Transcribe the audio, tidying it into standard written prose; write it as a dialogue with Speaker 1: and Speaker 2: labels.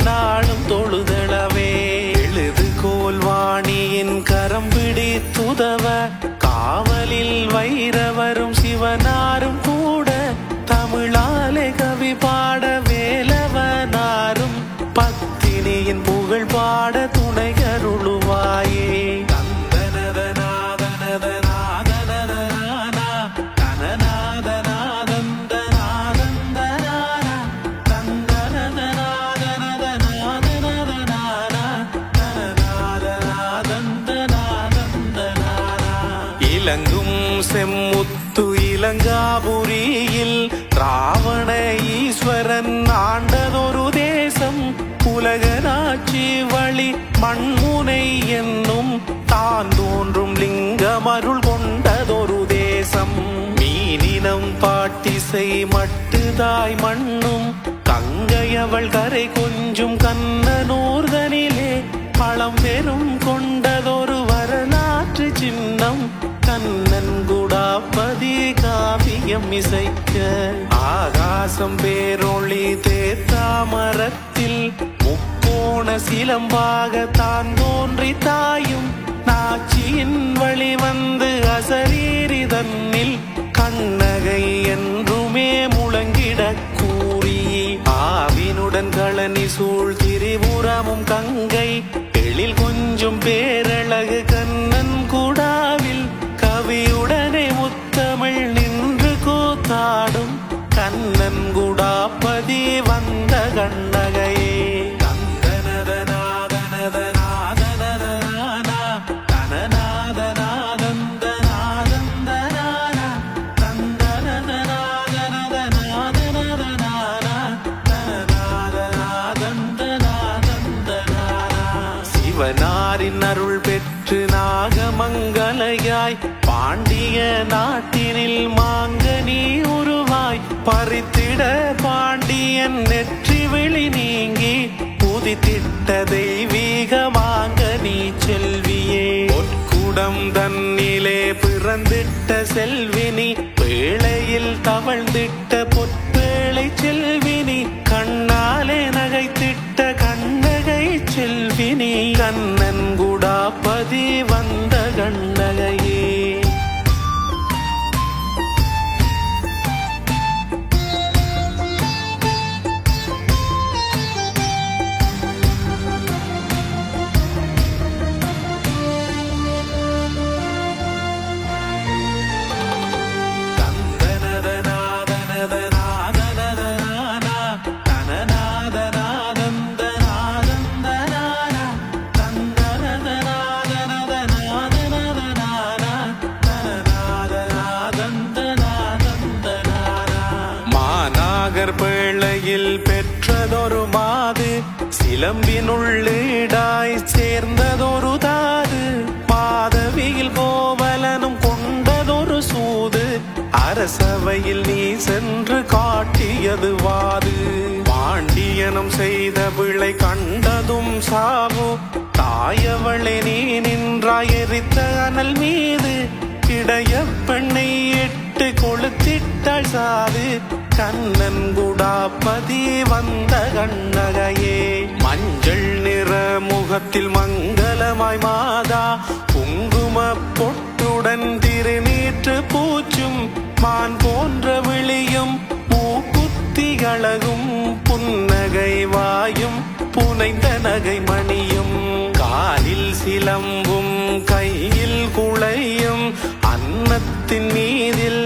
Speaker 1: நாளும் தொழுதளவே எழுதுகோல் வாணியின் கரம் பிடித்துதவ காவலில் வைரவரும் சிவனாரும் கூட தமிழாலே கவி பாட வேலவனாரும் பத்தினியின் புகழ் பாட துணை அருளுவாயே. இலங்கும் செம்முத்து இலங்காபுரியில் ராவண ஈஸ்வரன் ஆண்டதொரு தேசம் உலகனாட்சி வழி மண்முனை என்னும் தான் தோன்றும் லிங்கம் அருள் கொண்டதொரு தேசம். மீனினம் பாட்டிசை மட்டுதாய் மண்ணும் கங்கையவள் கரை கொஞ்சும் கண்ணனூர்தனிலே பழம் பெரும் கொண்டதொரு வரலாற்று சின்னம் கண்ணன் குடாப்பதி காவியம் இசைக்க ஆகாசம் பேரொளி தேத்தாமரத்தில் முக்கோண சிலம்பாக தான் தோன்றி தாயும் நாச்சியின் வழி வந்து அசரீரி தன்னில் கண்ணகை என்றுமே முழங்கிட கூறி ஆவினுடன் களனி சூழ் திரிபுரமும் கங்கை எழில் கொஞ்சம் பேரழகு கண்ணன் கூடாவில் கவியுடனே முத்தமிழ் நின்று கூத்தாடும் கண்ணன் குடாப்பதி வந்த கண்ணகையே. சிவனாரின் அருள் பெற்று நாகமங்கலையாய் பாண்டிய நாட்டினில் மாங்கனி உருவாய் பறித்திட பாண்டியன் நெற்றி விழி நீங்கி புதித்திட்ட தெய்வீக மாங்கனி செல்வியே. பொற்குடம் தன்னிலே பிறந்திட்ட செல்வினி பேழையில் தவழ்ந்திட்ட பொற்பேழை செல்வினி கண்ணாலே நகைத்திட்ட கண்ணகை செல்வினி கண்ணன் குடாப்பதி வந்த கண்ணகையே. பேழையில் பெற்றதொரு மாது சிலம்பினுள்ளீடாய் சேர்ந்ததொரு தாது மாதவியில் கோவலனும் கொண்டதொரு சூது அரசவையில் நீ சென்று காட்டியது வாது. பாண்டியனும் செய்த பிழை கண்டதும் சாவு தாயவளை நீ நின்றாய் எரித்த அனல் மீது இடைய பெண்ணை எட்டு கொளுத்திட்டாள் சாது கண்ணன் குடாப்பதி வந்த கண்ணகையே. மஞ்சள் நிற முகத்தில் மங்களமாய் மாதா குங்கும பொட்டுடன் திருநீற்று பூச்சும் மான் போன்ற விழியும் மூக்குத்தி அழகும் புன்னகை வாயும் புனைந்த நகை மணியும் காலில் சிலம்பும் கையில் குளையும் அன்னத்தின் மீதில்